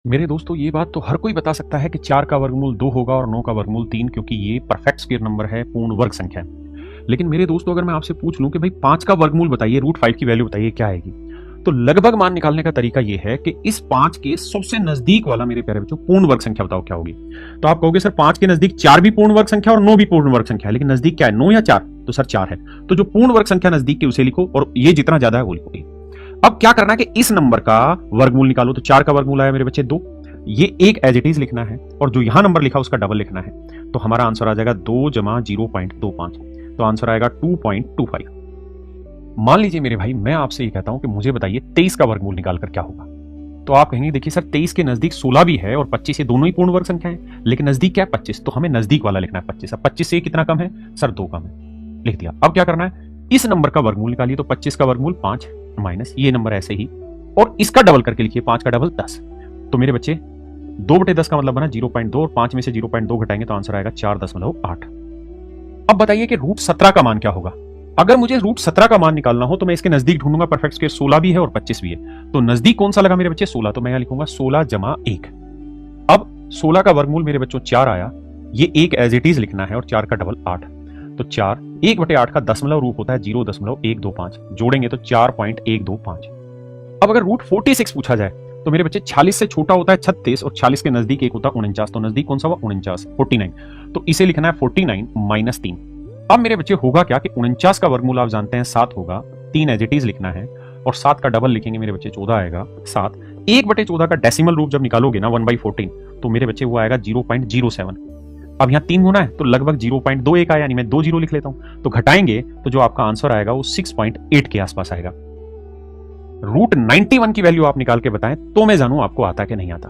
मेरे दोस्तों ये बात तो हर कोई बता सकता है कि 4 का वर्गमूल 2 होगा और 9 का वर्गमूल 3, क्योंकि ये परफेक्ट स्क्वायर नंबर है, पूर्ण वर्ग संख्या है। लेकिन मेरे दोस्तों अगर मैं आपसे पूछ लूं कि भाई 5 का वर्गमूल बताइए, √5 की वैल्यू बताइए क्या आएगी, तो लगभग मान निकालने का तरीका ये है कि इस 5 के सबसे नजदीक वाला मेरे प्यारे बच्चों पूर्ण वर्ग संख्या बताओ क्या होगी। तो आप कहोगे सर 5 के नजदीक 4 भी पूर्ण वर्ग संख्या और 9 भी पूर्ण वर्ग संख्या है, लेकिन नजदीक क्या है, 9 या 4? तो सर 4 है। तो जो पूर्ण वर्ग संख्या नजदीक की उसे लिखो और ये जितना ज्यादा है वो लिखोगे। अब क्या करना है कि इस नंबर का वर्गमूल निकालो। तो 4 का वर्गमूल आया मेरे बच्चे 2, ये एक एज इट इज लिखना है और जो यहां नंबर लिखा उसका डबल लिखना है। तो हमारा आंसर आ जाएगा 2 जमा 0.25, तो आंसर आएगा 2.25। मान लीजिए मेरे भाई मैं आपसे ये कहता हूं कि मुझे बताइए 23 का वर्गमूल निकालकर क्या होगा। तो आप कहेंगे देखिए सर 23 के नजदीक 16 भी है और 25, ये दोनों ही पूर्ण वर्ग संख्या है, लेकिन नजदीक क्या है 25, तो हमें नजदीक वाला लिखना है 25। अब 25 से कितना कम है सर 2 कम है, लिख दिया। अब क्या करना है, इस नंबर का वर्गमूल निकालिए। तो 25 का वर्गमूल 5 माइनस ये नंबर ऐसे ही, और इसका डबल करके लिखिए, 5 का डबल 10। तो मेरे बच्चे 2/10 का मतलब बना 0.2 और 5 में से 0.2 घटाएंगे तो आंसर आएगा 4.8। अब बताइए कि √17 का मान क्या होगा। अगर मुझे √17 का मान निकालना हो तो मैं इसके नजदीक ढूंढूंगा। परफेक्ट स्क्वायर 16 भी है और 25 भी है, तो नजदीक कौन सा लगा मेरे बच्चे 16, तो मैं यहां लिखूंगा 16 जमा 1। अब 16 का वर्गमूल मेरे बच्चों 4 आया, ये एक एज इट इज लिखना है और 4 का डबल 8। तो 4 1/8 का दशमलव रूप होता है 0.125, जोड़ेंगे तो 4.125। अब अगर √46 पूछा जाए तो मेरे बच्चे 46 से छोटा होता है 36 और 40 के नजदीक एक होता है 49, तो नजदीक कौन सा हुआ 49, 49। तो इसे लिखना है 49 माइनस 3। अब मेरे बच्चे होगा क्या कि 49 का वर्गमूल आप जानते हैं 7 होगा, 3 एज इट इज लिखना है और 7 का डबल लिखेंगे मेरे बच्चे 14 आएगा। 7 1/14 का डेसिमल रूप जब निकालोगे ना 1/14, तो मेरे बच्चे वो आएगा 0.07। अब यहाँ 3 गुना है तो लगभग 0.21 आया, यानी मैं 2 0 लिख लेता हूं। तो घटाएंगे तो जो आपका आंसर आएगा वो 6.8 के आसपास आएगा। √91 की वैल्यू आप निकाल के बताएं तो मैं जानूं आपको आता है कि नहीं आता।